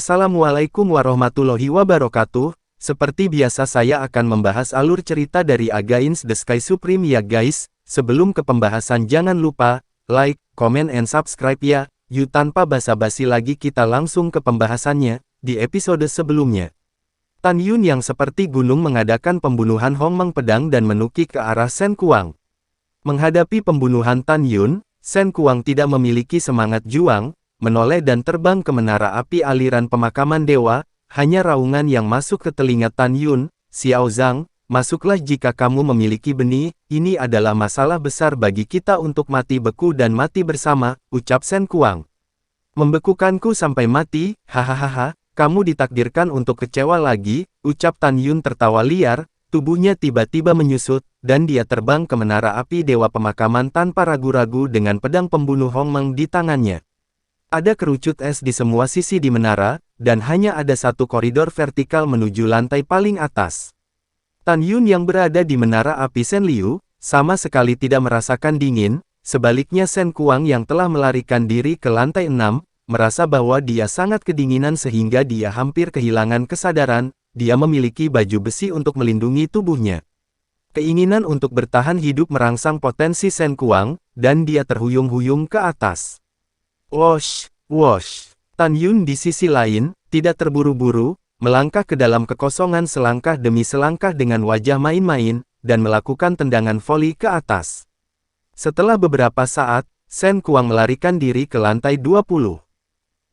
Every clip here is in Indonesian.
Assalamualaikum warahmatullahi wabarakatuh. Seperti biasa saya akan membahas alur cerita dari Against the Sky Supreme ya guys. Sebelum ke pembahasan jangan lupa, like, comment and subscribe ya. Yuk tanpa basa-basi lagi kita langsung ke pembahasannya. Di episode sebelumnya, Tan Yun yang seperti gunung mengadakan pembunuhan Hong Meng Pedang dan menukik ke arah Shen Kuang. Menghadapi pembunuhan Tan Yun, Shen Kuang tidak memiliki semangat juang, menoleh dan terbang ke menara api aliran pemakaman dewa. Hanya raungan yang masuk ke telinga Tan Yun. Xiao Zhang, masuklah jika kamu memiliki benih, ini adalah masalah besar bagi kita untuk mati beku dan mati bersama, ucap Shen Kuang. Membekukanku sampai mati, hahaha, kamu ditakdirkan untuk kecewa lagi, ucap Tan Yun tertawa liar, tubuhnya tiba-tiba menyusut, dan dia terbang ke menara api dewa pemakaman tanpa ragu-ragu dengan pedang pembunuh Hong Meng di tangannya. Ada kerucut es di semua sisi di menara, dan hanya ada satu koridor vertikal menuju lantai paling atas. Tan Yun yang berada di menara api Shen Liu, sama sekali tidak merasakan dingin, sebaliknya Shen Kuang yang telah melarikan diri ke lantai 6, merasa bahwa dia sangat kedinginan sehingga dia hampir kehilangan kesadaran. Dia memiliki baju besi untuk melindungi tubuhnya. Keinginan untuk bertahan hidup merangsang potensi Shen Kuang, dan dia terhuyung-huyung ke atas. Wosh, wosh. Tan Yun di sisi lain, tidak terburu-buru, melangkah ke dalam kekosongan selangkah demi selangkah dengan wajah main-main, dan melakukan tendangan voli ke atas. Setelah beberapa saat, Shen Kuang melarikan diri ke lantai 20.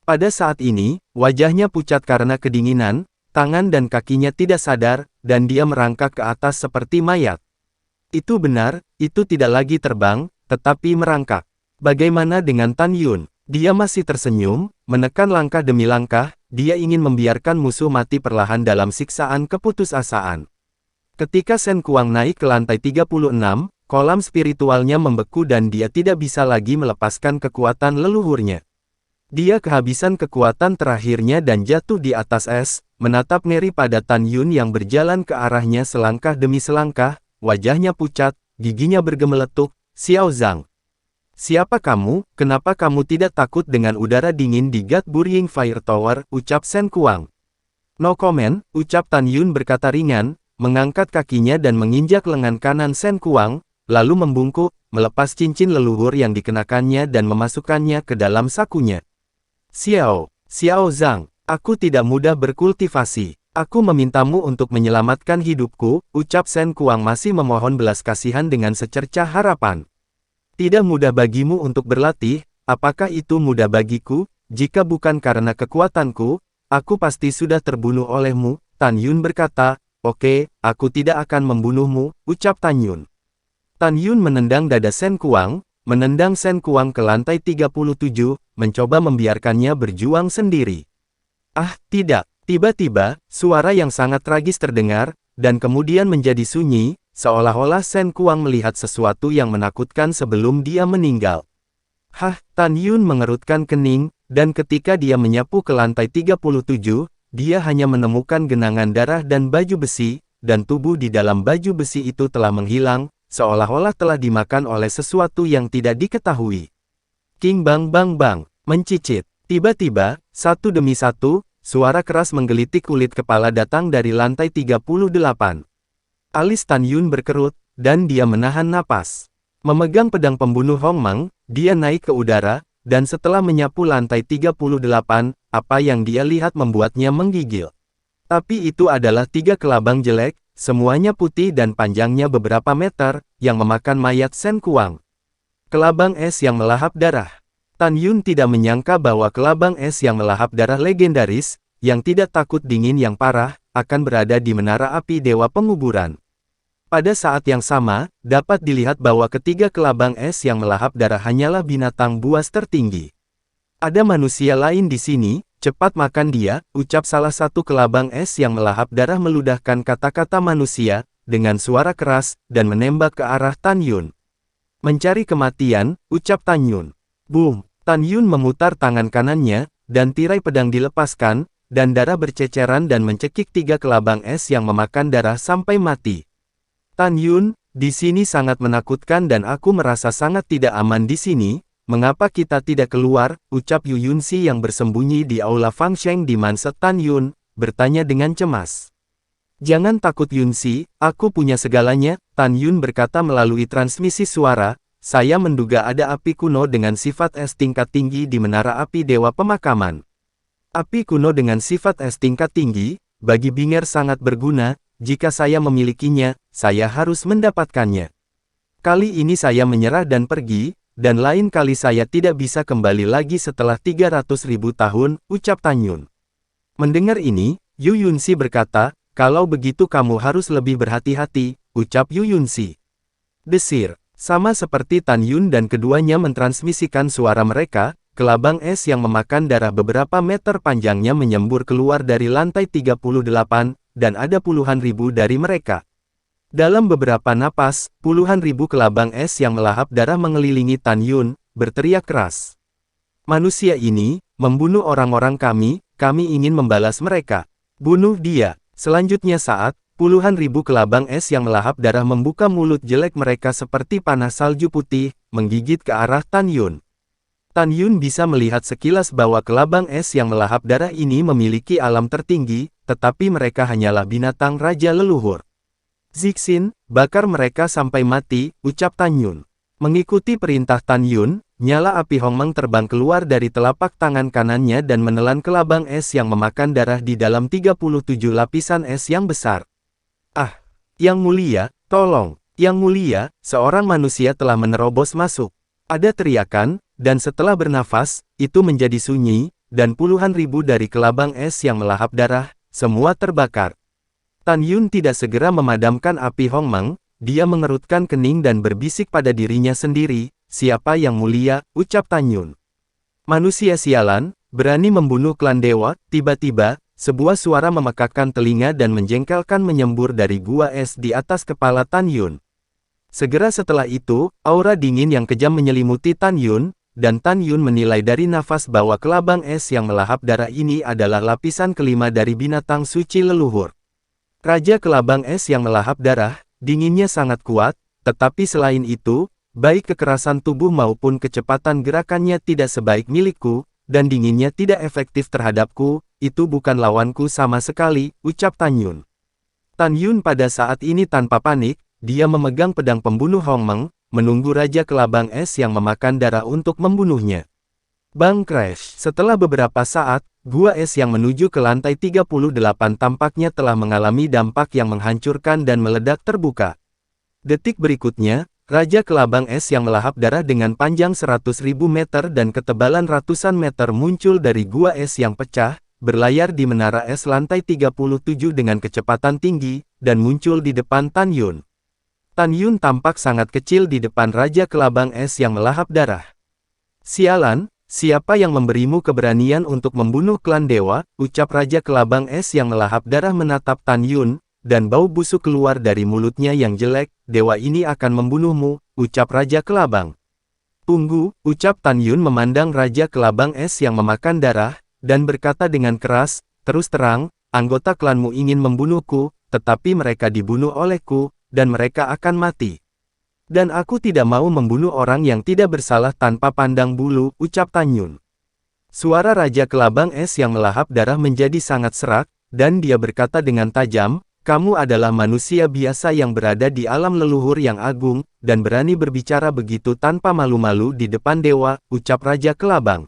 Pada saat ini, wajahnya pucat karena kedinginan, tangan dan kakinya tidak sadar, dan dia merangkak ke atas seperti mayat. Itu benar, itu tidak lagi terbang, tetapi merangkak. Bagaimana dengan Tan Yun? Dia masih tersenyum, menekan langkah demi langkah, dia ingin membiarkan musuh mati perlahan dalam siksaan keputusasaan. Ketika Shen Kuang naik ke lantai 36, kolam spiritualnya membeku dan dia tidak bisa lagi melepaskan kekuatan leluhurnya. Dia kehabisan kekuatan terakhirnya dan jatuh di atas es, menatap ngeri pada Tan Yun yang berjalan ke arahnya selangkah demi selangkah, wajahnya pucat, giginya bergemeletuk. Xiao Zhang, siapa kamu? Kenapa kamu tidak takut dengan udara dingin di God Burying Fire Tower? Ucap Shen Kuang. No comment, ucap Tan Yun berkata ringan, mengangkat kakinya dan menginjak lengan kanan Shen Kuang, lalu membungkuk, melepas cincin leluhur yang dikenakannya dan memasukkannya ke dalam sakunya. Xiao Zhang, aku tidak mudah berkultivasi. Aku memintamu untuk menyelamatkan hidupku, ucap Shen Kuang masih memohon belas kasihan dengan secercah harapan. Tidak mudah bagimu untuk berlatih, apakah itu mudah bagiku? Jika bukan karena kekuatanku, aku pasti sudah terbunuh olehmu, Tan Yun berkata. Oke, aku tidak akan membunuhmu, ucap Tan Yun. Tan Yun menendang dada Shen Kuang, menendang Shen Kuang ke lantai 37, mencoba membiarkannya berjuang sendiri. Ah, tidak. Tiba-tiba, suara yang sangat tragis terdengar, dan kemudian menjadi sunyi, seolah-olah Shen Kuang melihat sesuatu yang menakutkan sebelum dia meninggal. Hah, Tan Yun mengerutkan kening, dan ketika dia menyapu ke lantai 37, dia hanya menemukan genangan darah dan baju besi, dan tubuh di dalam baju besi itu telah menghilang, seolah-olah telah dimakan oleh sesuatu yang tidak diketahui. King bang bang bang, mencicit. Tiba-tiba, satu demi satu, suara keras menggelitik kulit kepala datang dari lantai 38. Alis Tan Yun berkerut, dan dia menahan napas. Memegang pedang pembunuh Hong Meng, dia naik ke udara, dan setelah menyapu lantai 38, apa yang dia lihat membuatnya menggigil. Tapi itu adalah 3 kelabang jelek, semuanya putih dan panjangnya beberapa meter, yang memakan mayat Shen Kuang. Kelabang es yang melahap darah. Tan Yun tidak menyangka bahwa kelabang es yang melahap darah legendaris, yang tidak takut dingin yang parah, akan berada di menara api dewa penguburan. Pada saat yang sama, dapat dilihat bahwa ketiga kelabang es yang melahap darah hanyalah binatang buas tertinggi. Ada manusia lain di sini, cepat makan dia, ucap salah satu kelabang es yang melahap darah meludahkan kata-kata manusia, dengan suara keras, dan menembak ke arah Tan Yun. Mencari kematian, ucap Tan Yun. Boom! Tan Yun memutar tangan kanannya, dan tirai pedang dilepaskan, dan darah berceceran dan mencekik 3 kelabang es yang memakan darah sampai mati. Tan Yun, di sini sangat menakutkan dan aku merasa sangat tidak aman di sini, mengapa kita tidak keluar, ucap Yu Yunxi yang bersembunyi di aula Fang Sheng di Manset Tan Yun, bertanya dengan cemas. Jangan takut Yunxi, aku punya segalanya, Tan Yun berkata melalui transmisi suara, saya menduga ada api kuno dengan sifat es tingkat tinggi di menara api Dewa Pemakaman. Api kuno dengan sifat es tingkat tinggi, bagi Binger sangat berguna, jika saya memilikinya, saya harus mendapatkannya. Kali ini saya menyerah dan pergi, dan lain kali saya tidak bisa kembali lagi setelah 300.000 tahun, ucap Tan Yun. Mendengar ini, Yu Yunxi berkata, kalau begitu kamu harus lebih berhati-hati, ucap Yu Yunxi. Desir, sama seperti Tan Yun dan keduanya mentransmisikan suara mereka, kelabang es yang memakan darah beberapa meter panjangnya menyembur keluar dari lantai 38, dan ada puluhan ribu dari mereka. Dalam beberapa napas, puluhan ribu kelabang es yang melahap darah mengelilingi Tan Yun, berteriak keras. Manusia ini, membunuh orang-orang kami ingin membalas mereka. Bunuh dia. Selanjutnya saat, puluhan ribu kelabang es yang melahap darah membuka mulut jelek mereka seperti panas salju putih, menggigit ke arah Tan Yun. Tan Yun bisa melihat sekilas bahwa kelabang es yang melahap darah ini memiliki alam tertinggi, tetapi mereka hanyalah binatang raja leluhur. Zixin, bakar mereka sampai mati, ucap Tan Yun. Mengikuti perintah Tan Yun, nyala api Hongmeng terbang keluar dari telapak tangan kanannya dan menelan kelabang es yang memakan darah di dalam 37 lapisan es yang besar. Ah, Yang Mulia, tolong, Yang Mulia, seorang manusia telah menerobos masuk. Ada teriakan, dan setelah bernafas, itu menjadi sunyi, dan puluhan ribu dari kelabang es yang melahap darah, semua terbakar. Tan Yun tidak segera memadamkan api Hongmeng, dia mengerutkan kening dan berbisik pada dirinya sendiri, siapa yang mulia, ucap Tan Yun. Manusia sialan, berani membunuh klan dewa, tiba-tiba, sebuah suara memekakkan telinga dan menjengkelkan menyembur dari gua es di atas kepala Tan Yun. Segera setelah itu, aura dingin yang kejam menyelimuti Tan Yun, dan Tan Yun menilai dari nafas bahwa kelabang es yang melahap darah ini adalah lapisan kelima dari binatang suci leluhur. Raja kelabang es yang melahap darah, dinginnya sangat kuat, tetapi selain itu, baik kekerasan tubuh maupun kecepatan gerakannya tidak sebaik milikku, dan dinginnya tidak efektif terhadapku, itu bukan lawanku sama sekali, ucap Tan Yun. Tan Yun pada saat ini tanpa panik, dia memegang pedang pembunuh Hongmeng, menunggu Raja Kelabang Es yang memakan darah untuk membunuhnya. Bang crash. Setelah beberapa saat, gua es yang menuju ke lantai 38 tampaknya telah mengalami dampak yang menghancurkan dan meledak terbuka. Detik berikutnya, Raja Kelabang Es yang melahap darah dengan panjang 100.000 meter dan ketebalan ratusan meter muncul dari gua es yang pecah, berlayar di menara es lantai 37 dengan kecepatan tinggi, dan muncul di depan Tan Yun. Tan Yun tampak sangat kecil di depan Raja Kelabang Es yang melahap darah. Sialan, siapa yang memberimu keberanian untuk membunuh klan dewa, ucap Raja Kelabang Es yang melahap darah menatap Tan Yun, dan bau busuk keluar dari mulutnya yang jelek, dewa ini akan membunuhmu, ucap Raja Kelabang. Tunggu, ucap Tan Yun memandang Raja Kelabang Es yang memakan darah, dan berkata dengan keras, terus terang, anggota klanmu ingin membunuhku, tetapi mereka dibunuh olehku, dan mereka akan mati. Dan aku tidak mau membunuh orang yang tidak bersalah tanpa pandang bulu, ucap Tan Yun. Suara Raja Kelabang Es yang melahap darah menjadi sangat serak, dan dia berkata dengan tajam, kamu adalah manusia biasa yang berada di alam leluhur yang agung, dan berani berbicara begitu tanpa malu-malu di depan dewa, ucap Raja Kelabang.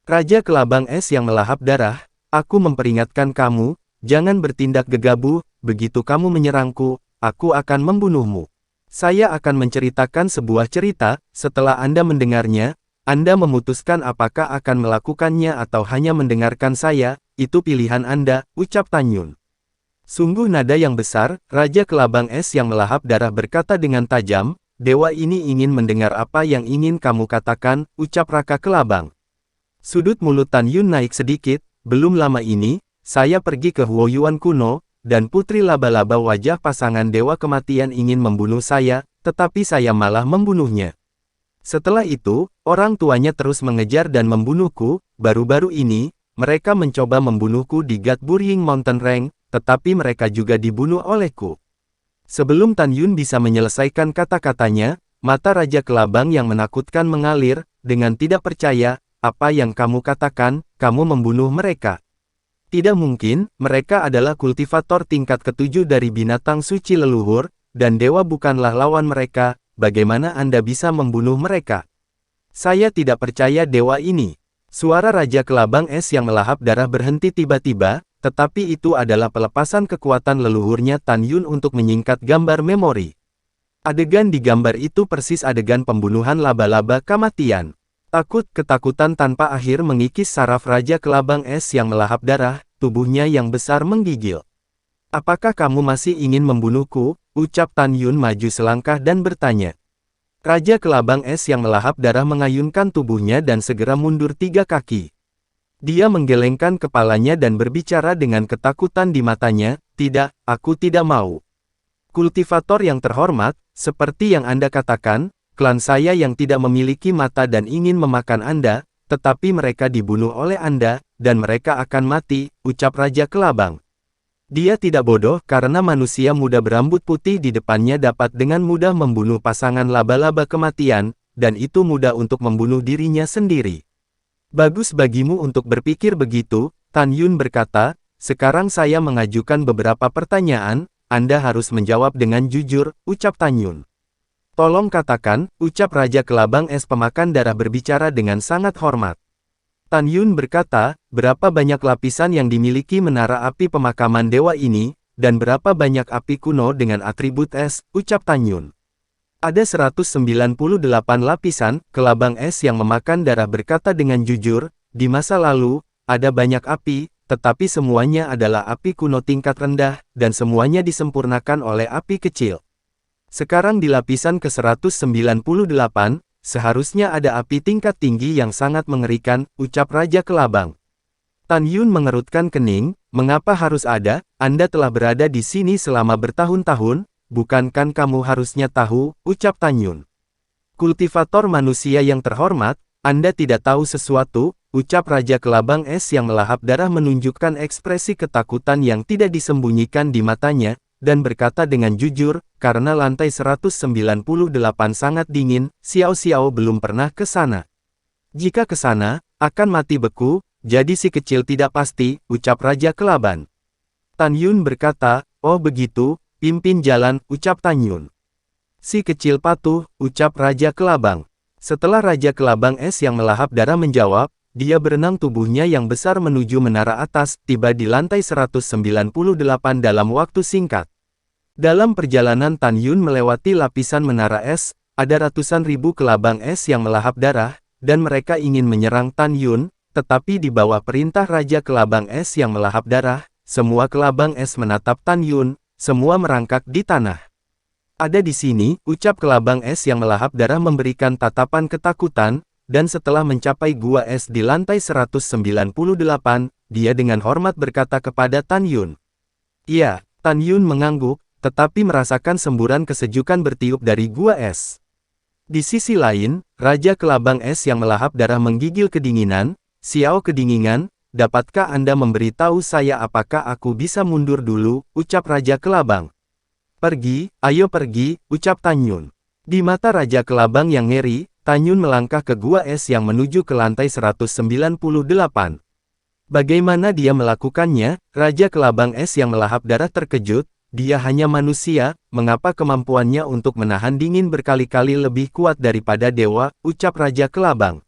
Raja Kelabang Es yang melahap darah, aku memperingatkan kamu, jangan bertindak gegabah, begitu kamu menyerangku, aku akan membunuhmu. Saya akan menceritakan sebuah cerita, setelah Anda mendengarnya, Anda memutuskan apakah akan melakukannya atau hanya mendengarkan saya, itu pilihan Anda, ucap Tan Yun. Sungguh nada yang besar, Raja Kelabang Es yang melahap darah berkata dengan tajam, dewa ini ingin mendengar apa yang ingin kamu katakan, ucap Raka Kelabang. Sudut mulut Tan Yun naik sedikit, belum lama ini, saya pergi ke Huoyuan kuno, dan putri laba-laba wajah pasangan dewa kematian ingin membunuh saya, tetapi saya malah membunuhnya. Setelah itu, orang tuanya terus mengejar dan membunuhku, baru-baru ini, mereka mencoba membunuhku di Gatburying Mountain Range, tetapi mereka juga dibunuh olehku. Sebelum Tan Yun bisa menyelesaikan kata-katanya, Mata Raja Kelabang yang menakutkan mengalir, dengan tidak percaya, apa yang kamu katakan, kamu membunuh mereka. Tidak mungkin, mereka adalah kultivator tingkat ketujuh dari binatang suci leluhur, dan dewa bukanlah lawan mereka, bagaimana Anda bisa membunuh mereka? Saya tidak percaya dewa ini. Suara Raja Kelabang Es yang melahap darah berhenti tiba-tiba, tetapi itu adalah pelepasan kekuatan leluhurnya Tan Yun untuk menyingkat gambar memori. Adegan di gambar itu persis adegan pembunuhan laba-laba kematian. Ketakutan tanpa akhir mengikis saraf Raja Kelabang Es yang melahap darah, tubuhnya yang besar menggigil. Apakah kamu masih ingin membunuhku? Ucap Tan Yun maju selangkah dan bertanya. Raja Kelabang Es yang melahap darah mengayunkan tubuhnya dan segera mundur 3 kaki. Dia menggelengkan kepalanya dan berbicara dengan ketakutan di matanya, "Tidak, aku tidak mau. Kultivator yang terhormat, seperti yang Anda katakan, klan saya yang tidak memiliki mata dan ingin memakan Anda, tetapi mereka dibunuh oleh Anda, dan mereka akan mati," ucap Raja Kelabang. Dia tidak bodoh karena manusia muda berambut putih di depannya dapat dengan mudah membunuh pasangan laba-laba kematian, dan itu mudah untuk membunuh dirinya sendiri. Bagus bagimu untuk berpikir begitu, Tan Yun berkata, sekarang saya mengajukan beberapa pertanyaan, Anda harus menjawab dengan jujur, ucap Tan Yun. Tolong katakan, ucap Raja Kelabang Es pemakan darah berbicara dengan sangat hormat. Tan Yun berkata, berapa banyak lapisan yang dimiliki menara api pemakaman dewa ini, dan berapa banyak api kuno dengan atribut es, ucap Tan Yun. Ada 198 lapisan, Kelabang Es yang memakan darah berkata dengan jujur, di masa lalu, ada banyak api, tetapi semuanya adalah api kuno tingkat rendah, dan semuanya disempurnakan oleh api kecil. Sekarang di lapisan ke-198, seharusnya ada api tingkat tinggi yang sangat mengerikan, ucap Raja Kelabang. Tan Yun mengerutkan kening, mengapa harus ada, Anda telah berada di sini selama bertahun-tahun, bukankah kamu harusnya tahu, ucap Tan Yun. Kultivator manusia yang terhormat, Anda tidak tahu sesuatu, ucap Raja Kelabang Es yang melahap darah menunjukkan ekspresi ketakutan yang tidak disembunyikan di matanya, dan berkata dengan jujur, karena lantai 198 sangat dingin, Xiao Xiao belum pernah ke sana. Jika ke sana, akan mati beku, jadi si kecil tidak pasti, ucap Raja Kelabang. Tan Yun berkata, oh begitu, pimpin jalan, ucap Tan Yun. Si kecil patuh, ucap Raja Kelabang. Setelah Raja Kelabang Es yang melahap darah menjawab, dia berenang tubuhnya yang besar menuju menara atas, tiba di lantai 198 dalam waktu singkat. Dalam perjalanan Tan Yun melewati lapisan menara es, ada ratusan ribu kelabang es yang melahap darah, dan mereka ingin menyerang Tan Yun, tetapi di bawah perintah Raja Kelabang Es yang melahap darah, semua kelabang es menatap Tan Yun, semua merangkak di tanah. Ada di sini, ucap kelabang es yang melahap darah memberikan tatapan ketakutan, dan setelah mencapai gua es di lantai 198, dia dengan hormat berkata kepada Tan Yun. Iya, Tan Yun mengangguk, tetapi merasakan semburan kesejukan bertiup dari gua es. Di sisi lain, Raja Kelabang Es yang melahap darah menggigil kedinginan, Xiao kedinginan, dapatkah Anda memberitahu saya apakah aku bisa mundur dulu, ucap Raja Kelabang. Pergi, ayo pergi, ucap Tan Yun. Di mata Raja Kelabang yang ngeri, Tan Yun melangkah ke gua es yang menuju ke lantai 198. Bagaimana dia melakukannya? Raja Kelabang Es yang melahap darah terkejut, dia hanya manusia, mengapa kemampuannya untuk menahan dingin berkali-kali lebih kuat daripada dewa, ucap Raja Kelabang.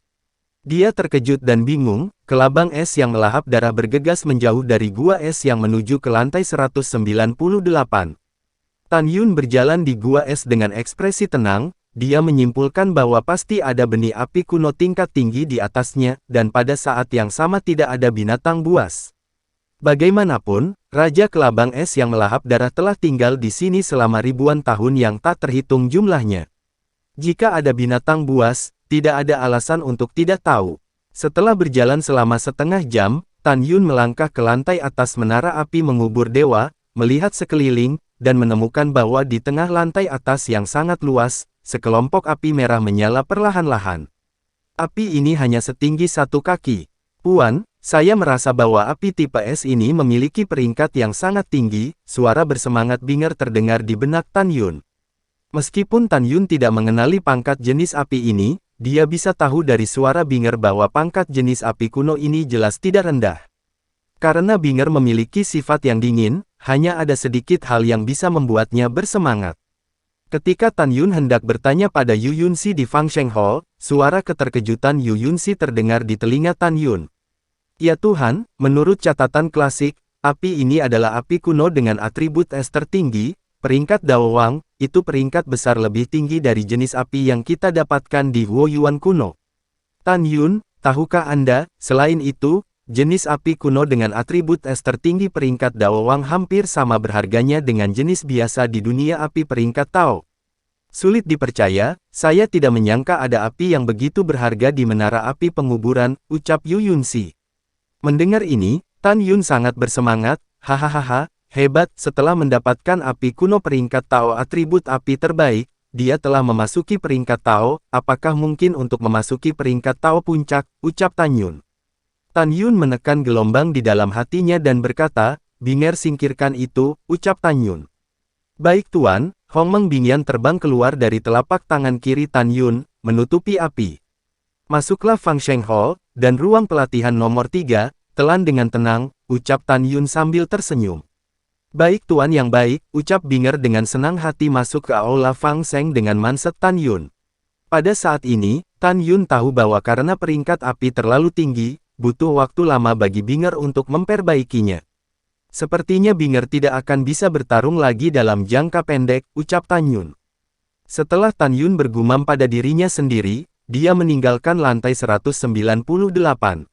Dia terkejut dan bingung, Kelabang Es yang melahap darah bergegas menjauh dari gua es yang menuju ke lantai 198. Tan Yun berjalan di gua es dengan ekspresi tenang, dia menyimpulkan bahwa pasti ada benih api kuno tingkat tinggi di atasnya, dan pada saat yang sama tidak ada binatang buas. Bagaimanapun, Raja Kelabang Es yang melahap darah telah tinggal di sini selama ribuan tahun yang tak terhitung jumlahnya. Jika ada binatang buas, tidak ada alasan untuk tidak tahu. Setelah berjalan selama setengah jam, Tan Yun melangkah ke lantai atas menara api mengubur dewa, melihat sekeliling, dan menemukan bahwa di tengah lantai atas yang sangat luas, sekelompok api merah menyala perlahan-lahan. Api ini hanya setinggi 1 kaki. Puan, saya merasa bahwa api tipe es ini memiliki peringkat yang sangat tinggi, suara bersemangat bingar terdengar di benak Tan Yun. Meskipun Tan Yun tidak mengenali pangkat jenis api ini, dia bisa tahu dari suara Binger bahwa pangkat jenis api kuno ini jelas tidak rendah. Karena Binger memiliki sifat yang dingin, hanya ada sedikit hal yang bisa membuatnya bersemangat. Ketika Tan Yun hendak bertanya pada Yu Yunxi di Fangsheng Hall, suara keterkejutan Yu Yunxi terdengar di telinga Tan Yun. Ya Tuhan, menurut catatan klasik, api ini adalah api kuno dengan atribut es tertinggi, peringkat Dao Wang, itu peringkat besar lebih tinggi dari jenis api yang kita dapatkan di Huoyuan kuno. Tan Yun, tahukah Anda, selain itu, jenis api kuno dengan atribut es tertinggi peringkat Dao Wang hampir sama berharganya dengan jenis biasa di dunia api peringkat Tao. Sulit dipercaya, saya tidak menyangka ada api yang begitu berharga di menara api penguburan, ucap Yu Yunxi. Mendengar ini, Tan Yun sangat bersemangat, hahaha, hebat, setelah mendapatkan api kuno peringkat Tao atribut api terbaik, dia telah memasuki peringkat Tao, apakah mungkin untuk memasuki peringkat Tao puncak, ucap Tan Yun. Tan Yun menekan gelombang di dalam hatinya dan berkata, Binger singkirkan itu, ucap Tan Yun. Baik Tuan, Hongmeng Bingyan terbang keluar dari telapak tangan kiri Tan Yun, menutupi api. Masuklah Fangsheng Hall, dan ruang pelatihan nomor 3, telan dengan tenang, ucap Tan Yun sambil tersenyum. Baik Tuan yang baik, ucap Binger dengan senang hati masuk ke aula Fang Sheng dengan mindset Tan Yun. Pada saat ini, Tan Yun tahu bahwa karena peringkat api terlalu tinggi, butuh waktu lama bagi Binger untuk memperbaikinya. Sepertinya Binger tidak akan bisa bertarung lagi dalam jangka pendek, ucap Tan Yun. Setelah Tan Yun bergumam pada dirinya sendiri, dia meninggalkan lantai 198.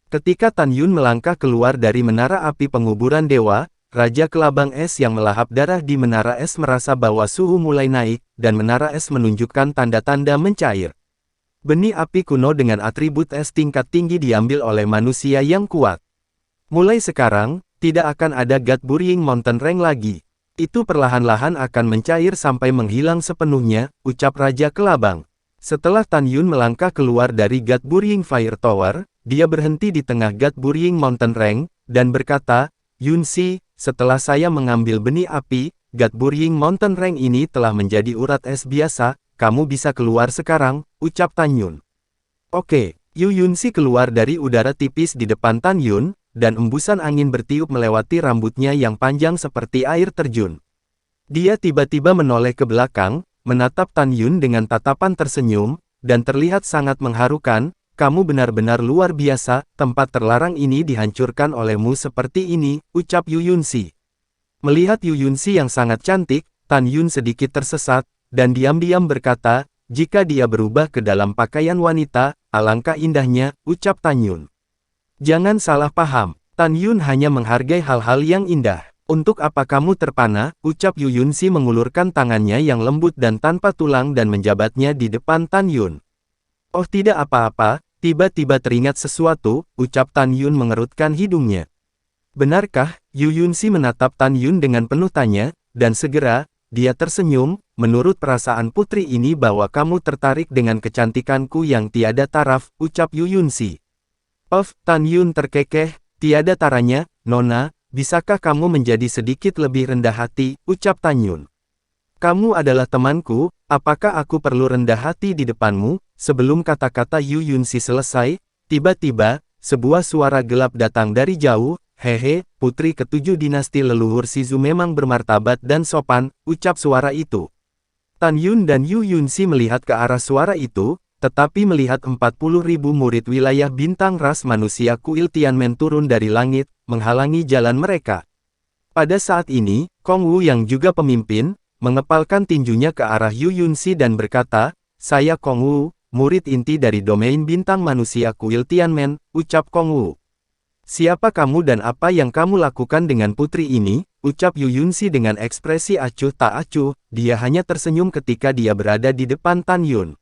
Ketika Tan Yun melangkah keluar dari menara api penguburan dewa, Raja Kelabang Es yang melahap darah di menara es merasa bahwa suhu mulai naik, dan menara es menunjukkan tanda-tanda mencair. Benih api kuno dengan atribut es tingkat tinggi diambil oleh manusia yang kuat. Mulai sekarang, tidak akan ada God Burying Mountain Rank lagi. Itu perlahan-lahan akan mencair sampai menghilang sepenuhnya, ucap Raja Kelabang. Setelah Tan Yun melangkah keluar dari God Burying Fire Tower, dia berhenti di tengah God Burying Mountain Rank, dan berkata, Yunxi, setelah saya mengambil benih api, God Burying Mountain Rank ini telah menjadi urat es biasa, kamu bisa keluar sekarang, ucap Tan Yun. Oke, Yu Yunxi keluar dari udara tipis di depan Tan Yun, dan embusan angin bertiup melewati rambutnya yang panjang seperti air terjun. Dia tiba-tiba menoleh ke belakang, menatap Tan Yun dengan tatapan tersenyum, dan terlihat sangat mengharukan, kamu benar-benar luar biasa, tempat terlarang ini dihancurkan olehmu seperti ini, ucap Yu Yunxi. Melihat Yu Yunxi yang sangat cantik, Tan Yun sedikit tersesat, dan diam-diam berkata, jika dia berubah ke dalam pakaian wanita, alangkah indahnya, ucap Tan Yun. Jangan salah paham, Tan Yun hanya menghargai hal-hal yang indah. Untuk apa kamu terpana, ucap Yu Yunxi mengulurkan tangannya yang lembut dan tanpa tulang dan menjabatnya di depan Tan Yun. Oh tidak apa-apa, tiba-tiba teringat sesuatu, ucap Tan Yun mengerutkan hidungnya. Benarkah? Yu Yunxi menatap Tan Yun dengan penuh tanya, dan segera, dia tersenyum, menurut perasaan putri ini bahwa kamu tertarik dengan kecantikanku yang tiada taraf, ucap Yu Yunxi. Tan Yun terkekeh, tiada taranya, Nona, bisakah kamu menjadi sedikit lebih rendah hati, ucap Tan Yun. Kamu adalah temanku, apakah aku perlu rendah hati di depanmu? Sebelum kata-kata Yu Yunxi selesai, tiba-tiba, sebuah suara gelap datang dari jauh, hehe, putri ketujuh dinasti leluhur Shizu memang bermartabat dan sopan, ucap suara itu. Tan Yun dan Yu Yunxi melihat ke arah suara itu, tetapi melihat 40.000 murid wilayah bintang ras manusia kuil Tianmen turun dari langit, menghalangi jalan mereka. Pada saat ini, Kong Wu yang juga pemimpin, mengepalkan tinjunya ke arah Yu Yunxi dan berkata, saya Kong Wu, murid inti dari domain bintang manusia kuil Tianmen, ucap Kong Wu. Siapa kamu dan apa yang kamu lakukan dengan putri ini? Ucap Yu Yunxi dengan ekspresi acuh tak acuh, dia hanya tersenyum ketika dia berada di depan Tan Yun.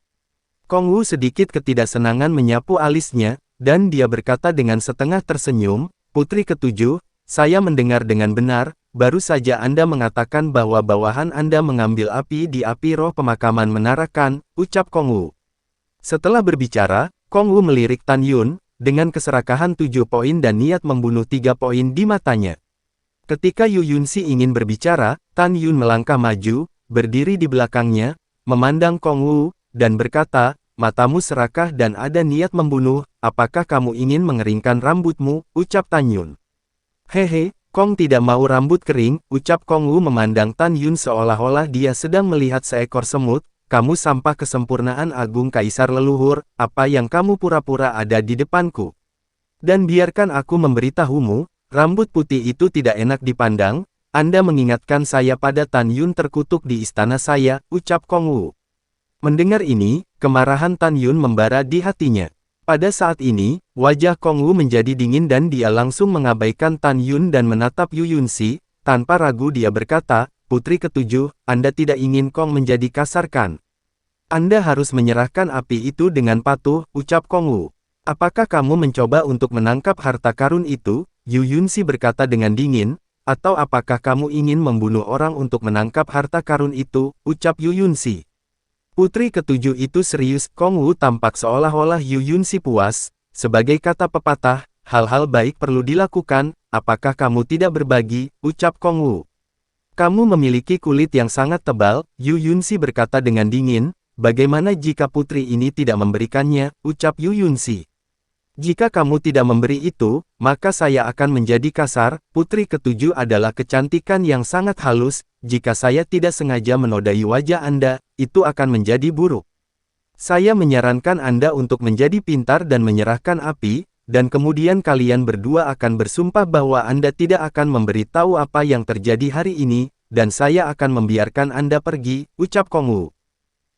Kong Wu sedikit ketidaksenangan menyapu alisnya, dan dia berkata dengan setengah tersenyum, Putri ketujuh, saya mendengar dengan benar, baru saja Anda mengatakan bahwa bawahan Anda mengambil api di api roh pemakaman Menara Kan, ucap Kong Wu. Setelah berbicara, Kong Wu melirik Tan Yun, dengan keserakahan 7 poin dan niat membunuh 3 poin di matanya. Ketika Yu Yunxi ingin berbicara, Tan Yun melangkah maju, berdiri di belakangnya, memandang Kong Wu, dan berkata, matamu serakah dan ada niat membunuh, apakah kamu ingin mengeringkan rambutmu, ucap Tan Yun. Hehe, Kong tidak mau rambut kering, ucap Kong Wu memandang Tan Yun seolah-olah dia sedang melihat seekor semut, kamu sampah kesempurnaan agung kaisar leluhur, apa yang kamu pura-pura ada di depanku. Dan biarkan aku memberitahumu, rambut putih itu tidak enak dipandang, Anda mengingatkan saya pada Tan Yun terkutuk di istana saya, ucap Kong Wu. Mendengar ini, kemarahan Tan Yun membara di hatinya. Pada saat ini, wajah Kong Wu menjadi dingin dan dia langsung mengabaikan Tan Yun dan menatap Yu Yunxi, tanpa ragu dia berkata, Putri ketujuh, Anda tidak ingin Kong menjadi kasar kan? Anda harus menyerahkan api itu dengan patuh, ucap Kong Wu. Apakah kamu mencoba untuk menangkap harta karun itu? Yu Yunxi berkata dengan dingin. Atau apakah kamu ingin membunuh orang untuk menangkap harta karun itu, ucap Yu Yunxi. Putri ketujuh itu serius, Kong Wu tampak seolah-olah Yu Yunxi puas, sebagai kata pepatah, hal-hal baik perlu dilakukan, apakah kamu tidak berbagi, ucap Kong Wu. Kamu memiliki kulit yang sangat tebal, Yu Yunxi berkata dengan dingin, bagaimana jika putri ini tidak memberikannya, ucap Yu Yunxi. Jika kamu tidak memberi itu, maka saya akan menjadi kasar, putri ketujuh adalah kecantikan yang sangat halus, jika saya tidak sengaja menodai wajah Anda, itu akan menjadi buruk. Saya menyarankan Anda untuk menjadi pintar dan menyerahkan api, dan kemudian kalian berdua akan bersumpah bahwa Anda tidak akan memberitahu apa yang terjadi hari ini, dan saya akan membiarkan Anda pergi, ucap Kong Wu.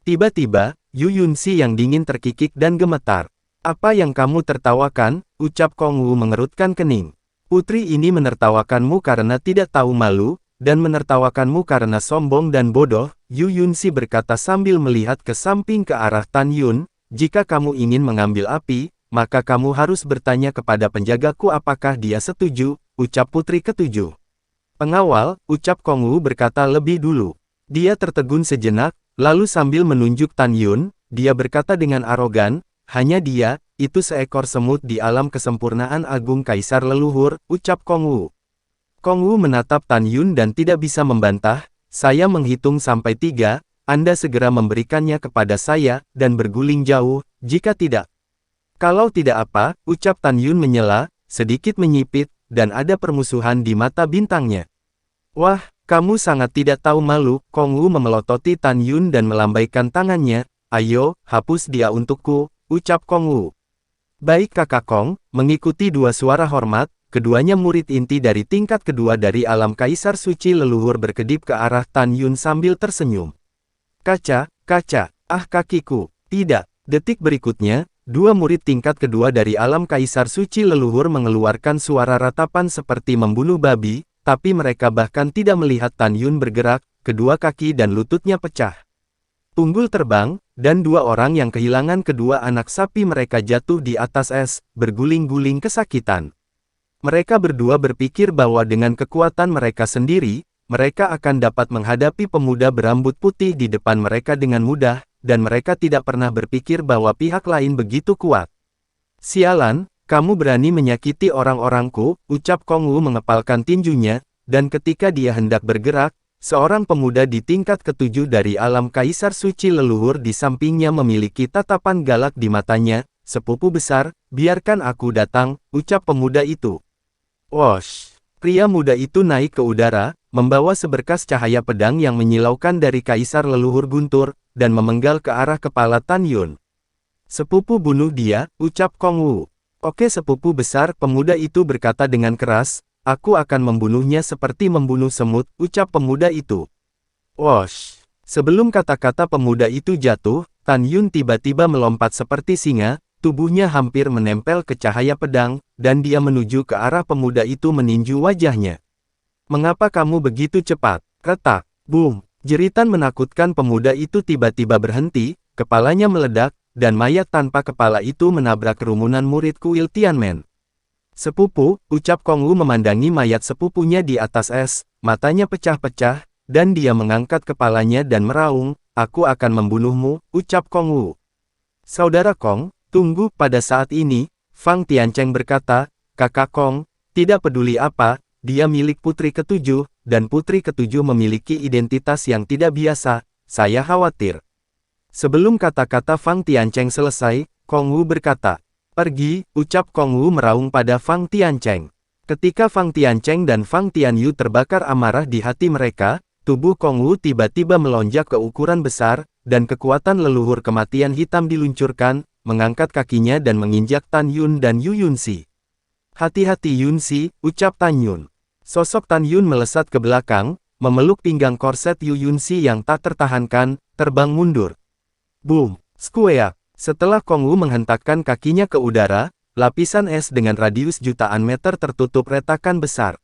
Tiba-tiba, Yu Yunxi yang dingin terkikik dan gemetar. Apa yang kamu tertawakan, ucap Kong Wu mengerutkan kening. Putri ini menertawakanmu karena tidak tahu malu, dan menertawakanmu karena sombong dan bodoh, Yu Yunxi berkata sambil melihat ke samping ke arah Tan Yun, jika kamu ingin mengambil api, maka kamu harus bertanya kepada penjagaku apakah dia setuju, ucap putri ketujuh. Pengawal, ucap Kong Wu berkata lebih dulu. Dia tertegun sejenak, lalu sambil menunjuk Tan Yun, dia berkata dengan arogan, hanya dia, itu seekor semut di alam kesempurnaan agung kaisar leluhur, ucap Kong Wu. Kong Wu menatap Tan Yun dan tidak bisa membantah, saya menghitung sampai 3, Anda segera memberikannya kepada saya, dan berguling jauh, jika tidak. Kalau tidak apa, ucap Tan Yun menyela, sedikit menyipit, dan ada permusuhan di mata bintangnya. Wah, kamu sangat tidak tahu malu, Kong Wu memelototi Tan Yun dan melambaikan tangannya, ayo, hapus dia untukku, ucap Kong Wu. Baik kakak Kong, mengikuti dua suara hormat, keduanya murid inti dari tingkat kedua dari alam kaisar suci leluhur berkedip ke arah Tan Yun sambil tersenyum. Kaca, ah kakiku, tidak. Detik berikutnya, dua murid tingkat kedua dari alam kaisar suci leluhur mengeluarkan suara ratapan seperti membunuh babi, tapi mereka bahkan tidak melihat Tan Yun bergerak, kedua kaki dan lututnya pecah. Tunggul terbang, dan dua orang yang kehilangan kedua anak sapi mereka jatuh di atas es, berguling-guling kesakitan. Mereka berdua berpikir bahwa dengan kekuatan mereka sendiri, mereka akan dapat menghadapi pemuda berambut putih di depan mereka dengan mudah, dan mereka tidak pernah berpikir bahwa pihak lain begitu kuat. Sialan, kamu berani menyakiti orang-orangku, ucap Kong Wu mengepalkan tinjunya, dan ketika dia hendak bergerak, seorang pemuda di tingkat ketujuh dari alam kaisar suci leluhur di sampingnya memiliki tatapan galak di matanya, sepupu besar, biarkan aku datang, ucap pemuda itu. Wosh! Pria muda itu naik ke udara, membawa seberkas cahaya pedang yang menyilaukan dari kaisar leluhur guntur, dan memenggal ke arah kepala Tan Yun. Sepupu bunuh dia, ucap Kong Wu. Oke sepupu besar, pemuda itu berkata dengan keras, aku akan membunuhnya seperti membunuh semut, ucap pemuda itu. Wosh! Sebelum kata-kata pemuda itu jatuh, Tan Yun tiba-tiba melompat seperti singa, tubuhnya hampir menempel ke cahaya pedang, dan dia menuju ke arah pemuda itu meninju wajahnya. Mengapa kamu begitu cepat? Retak, boom! Jeritan menakutkan pemuda itu tiba-tiba berhenti, kepalanya meledak, dan mayat tanpa kepala itu menabrak kerumunan murid kuil Tianmen. Sepupu, ucap Kong Wu memandangi mayat sepupunya di atas es, matanya pecah-pecah, dan dia mengangkat kepalanya dan meraung, aku akan membunuhmu, ucap Kong Wu. Saudara Kong, tunggu, pada saat ini, Fang Tiancheng berkata, kakak Kong, tidak peduli apa, dia milik putri ketujuh, dan putri ketujuh memiliki identitas yang tidak biasa, saya khawatir. Sebelum kata-kata Fang Tiancheng selesai, Kong Wu berkata, "Pergi," ucap Kong Wu meraung pada Fang Tiancheng. Ketika Fang Tiancheng dan Fang Tianyu terbakar amarah di hati mereka, tubuh Kong Wu tiba-tiba melonjak ke ukuran besar, dan kekuatan leluhur kematian hitam diluncurkan, mengangkat kakinya dan menginjak Tan Yun dan Yu Yunxi. "Hati-hati Yunxi," ucap Tan Yun. Sosok Tan Yun melesat ke belakang, memeluk pinggang korset Yu Yunxi yang tak tertahankan, terbang mundur. Boom! Skueak! Setelah Kong Wu menghentakkan kakinya ke udara, lapisan es dengan radius jutaan meter tertutup retakan besar.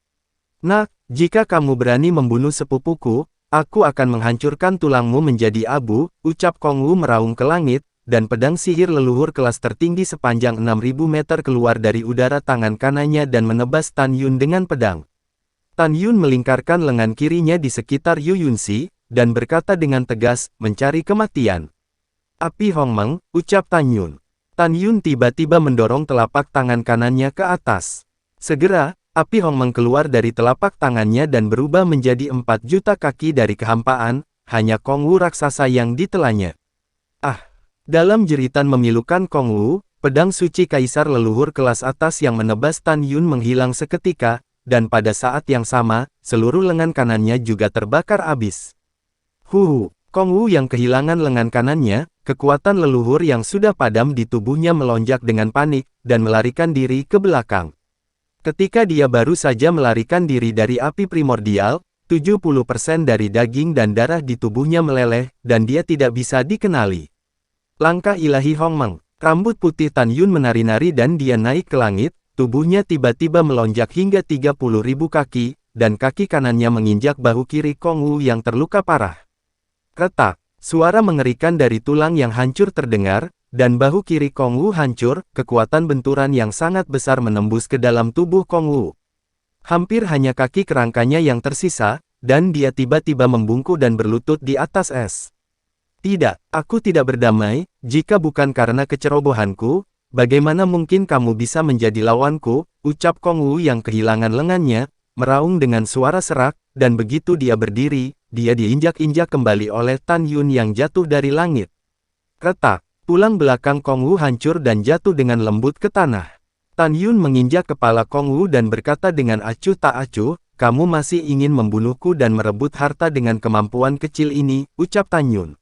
"Nak, jika kamu berani membunuh sepupuku, aku akan menghancurkan tulangmu menjadi abu," ucap Kong Wu meraung ke langit, dan pedang sihir leluhur kelas tertinggi sepanjang 6.000 meter keluar dari udara tangan kanannya dan menebas Tan Yun dengan pedang. Tan Yun melingkarkan lengan kirinya di sekitar Yu Yunxi, dan berkata dengan tegas, "Mencari kematian." "Api Hongmeng," ucap Tan Yun. Tan Yun tiba-tiba mendorong telapak tangan kanannya ke atas. Segera, api Hongmeng keluar dari telapak tangannya dan berubah menjadi 4 juta kaki dari kehampaan, hanya Kong Wu raksasa yang ditelannya. Ah! Dalam jeritan memilukan Kong Wu, pedang suci kaisar leluhur kelas atas yang menebas Tan Yun menghilang seketika, dan pada saat yang sama, seluruh lengan kanannya juga terbakar habis. Kong Wu yang kehilangan lengan kanannya, kekuatan leluhur yang sudah padam di tubuhnya melonjak dengan panik, dan melarikan diri ke belakang. Ketika dia baru saja melarikan diri dari api primordial, 70% dari daging dan darah di tubuhnya meleleh, dan dia tidak bisa dikenali. Langkah ilahi Hongmeng. Rambut putih Tan Yun menari-nari dan dia naik ke langit, tubuhnya tiba-tiba melonjak hingga 30.000 kaki, dan kaki kanannya menginjak bahu kiri Kong Wu yang terluka parah. Retak, suara mengerikan dari tulang yang hancur terdengar, dan bahu kiri Kong Wu hancur, kekuatan benturan yang sangat besar menembus ke dalam tubuh Kong Wu. Hampir hanya kaki kerangkanya yang tersisa, dan dia tiba-tiba membungkuk dan berlutut di atas es. "Tidak, aku tidak berdamai, jika bukan karena kecerobohanku, bagaimana mungkin kamu bisa menjadi lawanku?" ucap Kong Wu yang kehilangan lengannya, meraung dengan suara serak, dan begitu dia berdiri, dia diinjak-injak kembali oleh Tan Yun yang jatuh dari langit. Retak, tulang belakang Kong Wu hancur dan jatuh dengan lembut ke tanah. Tan Yun menginjak kepala Kong Wu dan berkata dengan acuh tak acuh, "Kamu masih ingin membunuhku dan merebut harta dengan kemampuan kecil ini," ucap Tan Yun.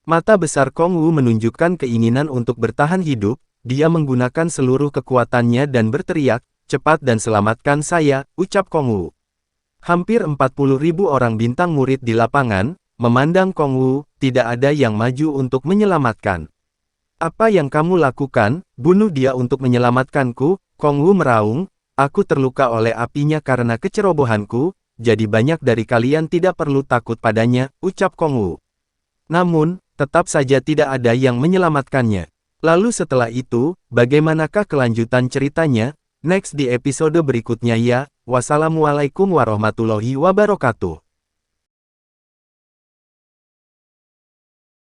Mata besar Kong Wu menunjukkan keinginan untuk bertahan hidup, dia menggunakan seluruh kekuatannya dan berteriak, "Cepat dan selamatkan saya," ucap Kong Wu. Hampir 40.000 orang bintang murid di lapangan, memandang Kong Wu, tidak ada yang maju untuk menyelamatkan. "Apa yang kamu lakukan? Bunuh dia untuk menyelamatkanku," Kong Wu meraung, "Aku terluka oleh apinya karena kecerobohanku, jadi banyak dari kalian tidak perlu takut padanya," ucap Kong Wu. Namun, tetap saja tidak ada yang menyelamatkannya. Lalu setelah itu, bagaimanakah kelanjutan ceritanya? Next di episode berikutnya ya. Wassalamualaikum warahmatullahi wabarakatuh.